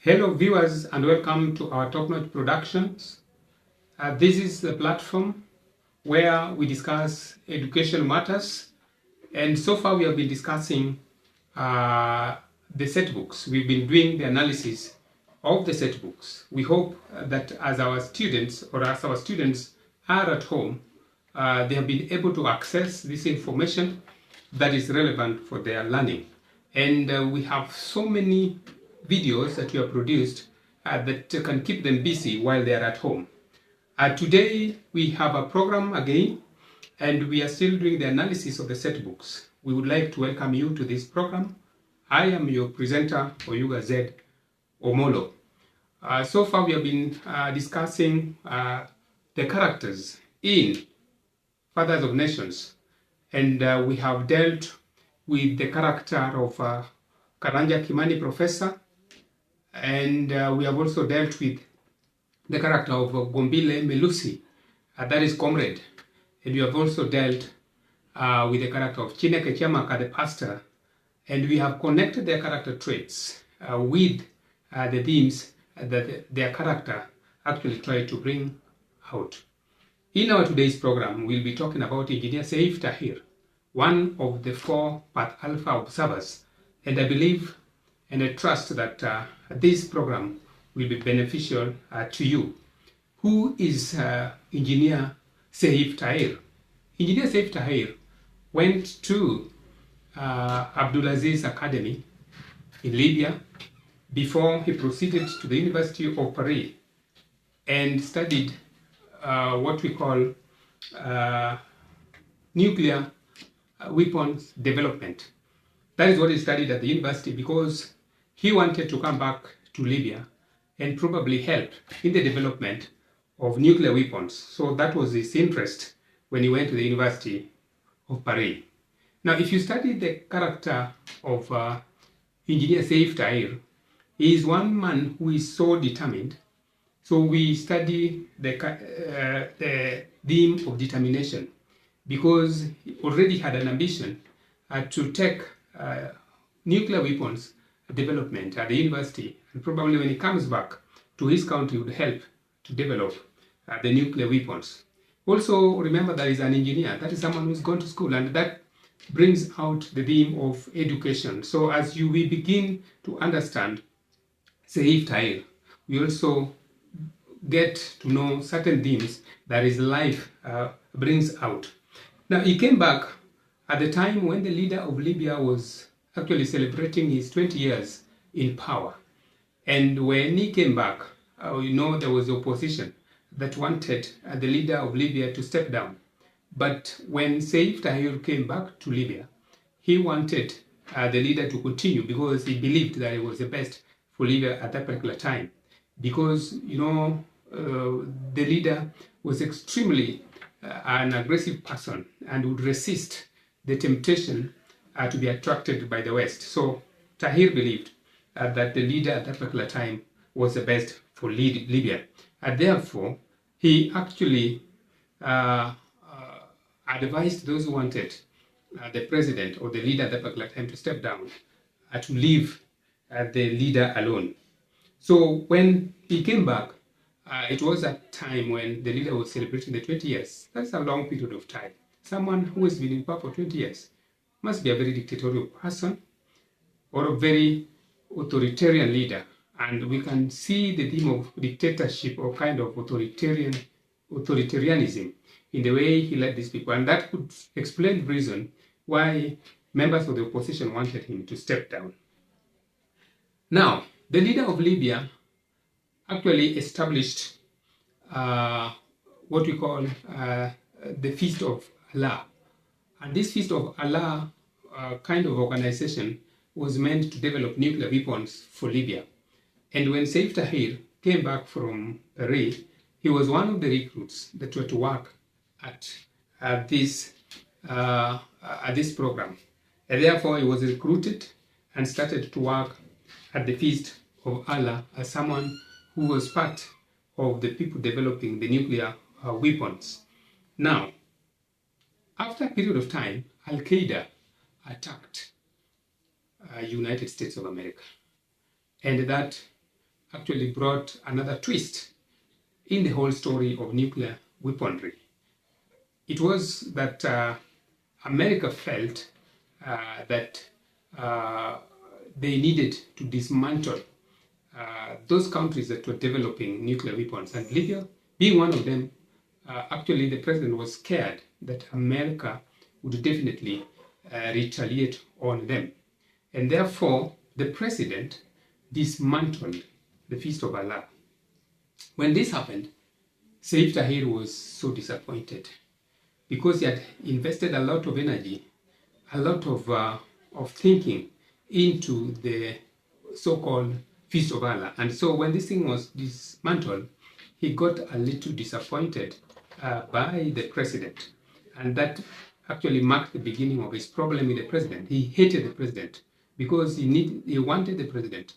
Hello viewers and welcome to our top-notch productions. This is the platform where we discuss education matters, and so far we have been discussing the set books. We've been doing the analysis of the set books. We hope that as our students are at home, they have been able to access this information that is relevant for their learning. And we have so many videos that we have produced that can keep them busy while they are at home. Today we have a program again, and we are still doing the analysis of the set books. We would like to welcome you to this program. I am your presenter, Oyuga Z. Omolo. So far we have been discussing the characters in Fathers of Nations, and we have dealt with the character of Karanja Kimani Professor, and we have also dealt with the character of Gombile Melusi, that is Comrade, and we have also dealt with the character of Chineke Chiamaka, the pastor, and we have connected their character traits with the themes that their character actually tried to bring out. In our today's program, we'll be talking about Engineer Seif Tahir, one of the 4 Path Alpha observers, and I believe and I trust that this program will be beneficial to you. Who is Engineer Seif Tahir? Engineer Seif Tahir went to Abdulaziz Academy in Libya before he proceeded to the University of Paris and studied what we call nuclear weapons development. That is what he studied at the university because he wanted to come back to Libya and probably help in the development of nuclear weapons. So that was his interest when he went to the University of Paris. Now, if you study the character of Engineer Seif Tahir, he is one man who is so determined. So we study the theme of determination because he already had an ambition to take nuclear weapons development at the university, and probably when he comes back to his country would help to develop the nuclear weapons. Also remember that he's an engineer, that is someone who's gone to school, and that brings out the theme of education. So as we begin to understand Seif Tahir, we also get to know certain themes that his life brings out. Now, he came back at the time when the leader of Libya was actually celebrating his 20 years in power. And when he came back, there was opposition that wanted the leader of Libya to step down. But when Seif Tahir came back to Libya, he wanted the leader to continue because he believed that it was the best for Libya at that particular time. Because, the leader was extremely an aggressive person and would resist the temptation to be attracted by the West. So Tahir believed that the leader at that particular time was the best for Libya. And therefore, he actually advised those who wanted the president or the leader at that particular time to step down, to leave the leader alone. So when he came back, it was a time when the leader was celebrating the 20 years. That's a long period of time. Someone who has been in power for 20 years must be a very dictatorial person or a very authoritarian leader. And we can see the theme of dictatorship or kind of authoritarianism in the way he led these people. And that could explain the reason why members of the opposition wanted him to step down. Now, the leader of Libya actually established what we call the Feast of Allah. And this Feast of Allah kind of organization was meant to develop nuclear weapons for Libya. And when Seif Tahir came back from Paris, he was one of the recruits that were to work at this program. And therefore, he was recruited and started to work at the Feast of Allah as someone who was part of the people developing the nuclear weapons. Now, after a period of time, Al-Qaeda attacked United States of America. And that actually brought another twist in the whole story of nuclear weaponry. It was that America felt that they needed to dismantle those countries that were developing nuclear weapons, and Libya being one of them. Actually, the president was scared that America would definitely retaliate on them, and therefore the president dismantled the Feast of Allah. When this happened, Seif Tahir was so disappointed because he had invested a lot of energy, a lot of thinking into the so-called Feast of Allah. And so when this thing was dismantled, he got a little disappointed by the president. And that actually marked the beginning of his problem with the president. He hated the president because he wanted the president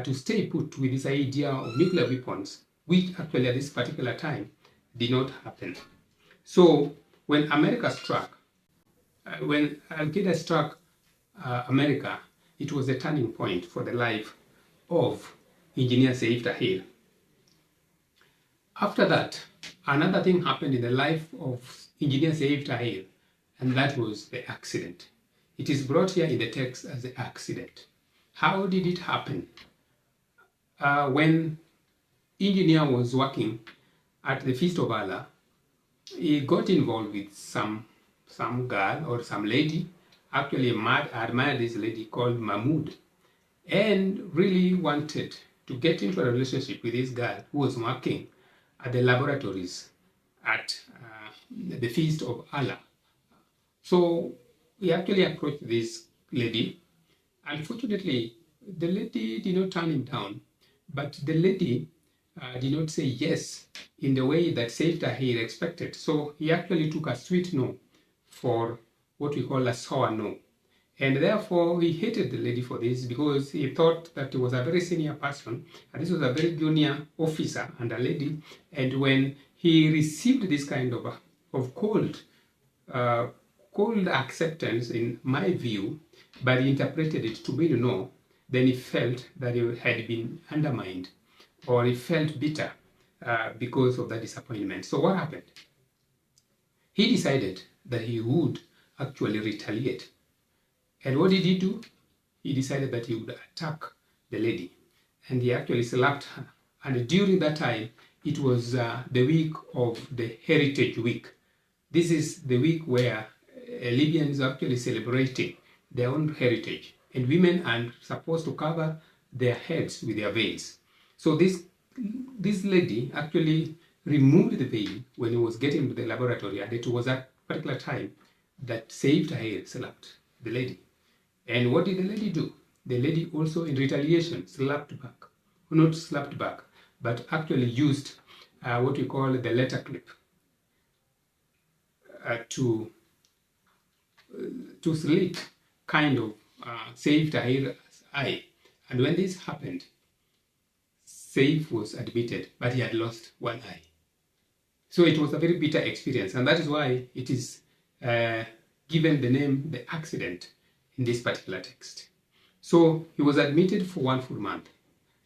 to stay put with this idea of nuclear weapons, which actually at this particular time did not happen. So when America struck, when Al-Qaeda struck America, it was a turning point for the life of Engineer Seif Tahir. After that, another thing happened in the life of Engineer Seif Tahir, and that was the accident. It is brought here in the text as the accident. How did it happen? When Engineer was working at the Feast of Allah, he got involved with some girl or some lady. Actually, admired this lady called Mahmoud, and really wanted to get into a relationship with this girl who was working at the laboratories at the Feast of Allah. So he actually approached this lady. Unfortunately, the lady did not turn him down, but the lady did not say yes in the way that Seif Tahir expected. So he actually took a sweet no for what we call a sour no. And therefore, he hated the lady for this because he thought that he was a very senior person, and this was a very junior officer and a lady. And when he received this kind of cold acceptance, in my view, but he interpreted it to mean no, then he felt that he had been undermined, or he felt bitter because of that disappointment. So what happened? He decided that he would actually retaliate. And what did he do? He decided that he would attack the lady, and he actually slapped her. And during that time, it was the week of the Heritage Week. This is the week where Libyans are actually celebrating their own heritage, and women are supposed to cover their heads with their veils. So this lady actually removed the veil when he was getting to the laboratory, and it was at a particular time that Seif Tahir slapped the lady. And what did the lady do? The lady also, in retaliation, slapped back. Not slapped back, but actually used what we call the letter clip to slit kind of Seif Tahir's eye. And when this happened, Seif was admitted, but he had lost one eye. So it was a very bitter experience, and that is why it is given the name the accident in this particular text. So he was admitted for 1 full month,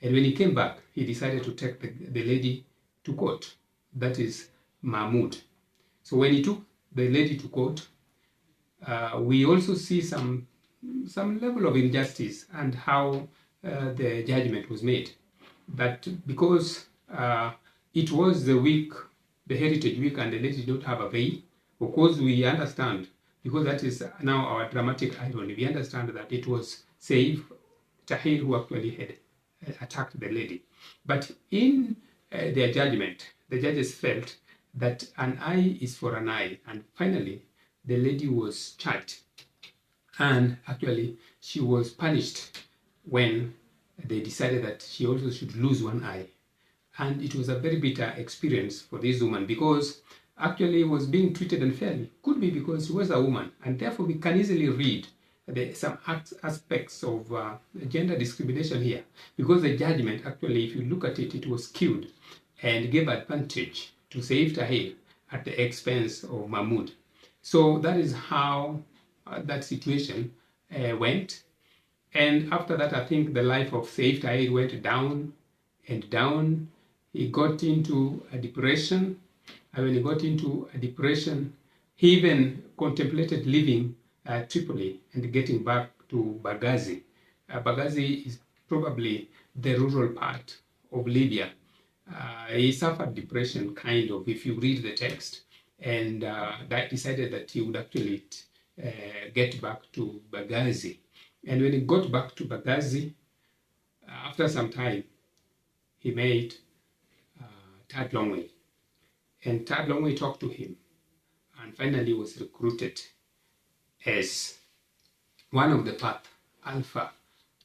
and when he came back, he decided to take the lady to court. That is Mahmoud. So when he took the lady to court, we also see some level of injustice and how the judgment was made. But because it was the week, the Heritage Week, and the lady did not have a veil, of course we understand, because that is now our dramatic irony, we understand that it was Seif Tahir who actually had attacked the lady. But in their judgment, the judges felt that an eye is for an eye, and finally the lady was charged, and actually she was punished when they decided that she also should lose one eye. And it was a very bitter experience for this woman, because actually was being treated unfairly. Could be because she was a woman, and therefore we can easily read some aspects of gender discrimination here, because the judgment actually, if you look at it, it was skewed and gave advantage to Seif Tahir at the expense of Mahmoud. So that is how that situation went. And after that, I think the life of Seif Tahir went down and down. He got into a depression. And when he got into a depression, he even contemplated leaving Tripoli and getting back to Benghazi. Benghazi is probably the rural part of Libya. He suffered depression, kind of, if you read the text, and decided that he would actually get back to Benghazi. And when he got back to Benghazi, after some time, he met Tad Longway. And Tad Longway talked to him and finally was recruited as one of the Path Alpha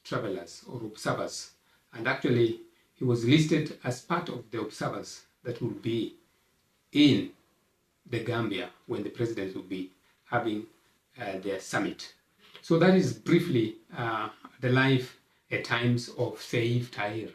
travelers or observers. And actually, he was listed as part of the observers that would be in the Gambia when the president will be having their summit. So that is briefly the life at times of Seif Tahir.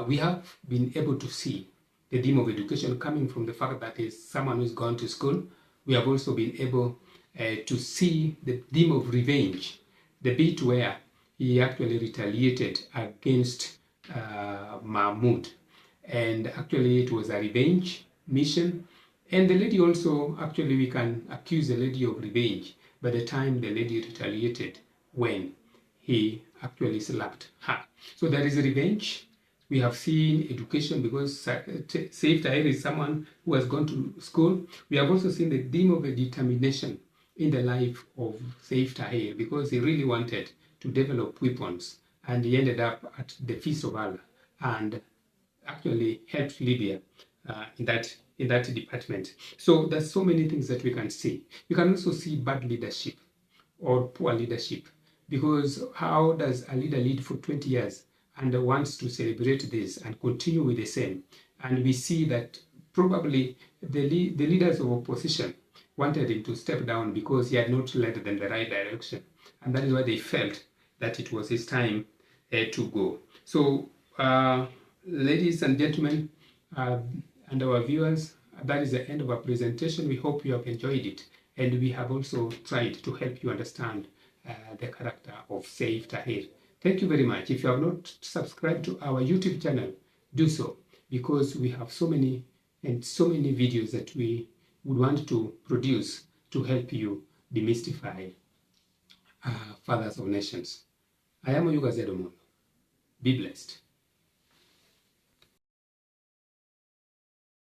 We have been able to see the theme of education coming from the fact that he's someone who's gone to school. We have also been able to see the theme of revenge, the bit where he actually retaliated against Mahmoud. And actually it was a revenge mission. And the lady also, actually we can accuse the lady of revenge by the time the lady retaliated when he actually slapped her. So there is a revenge. We have seen education because Seif Tahir is someone who has gone to school. We have also seen the theme of a determination in the life of Seif Tahir because he really wanted to develop weapons and he ended up at the Feast of Allah and actually helped Libya in that department. So there's so many things that we can see. We can also see bad leadership or poor leadership because how does a leader lead for 20 years and wants to celebrate this and continue with the same? And we see that probably the leaders of opposition wanted him to step down because he had not led them the right direction. And that is why they felt that it was his time to go. So, ladies and gentlemen, and our viewers, that is the end of our presentation. We hope you have enjoyed it. And we have also tried to help you understand the character of Seif Tahir. Thank you very much. If you have not subscribed to our YouTube channel, do so because we have so many videos that we would want to produce to help you demystify fathers of nations. I am Oyuga. Be blessed.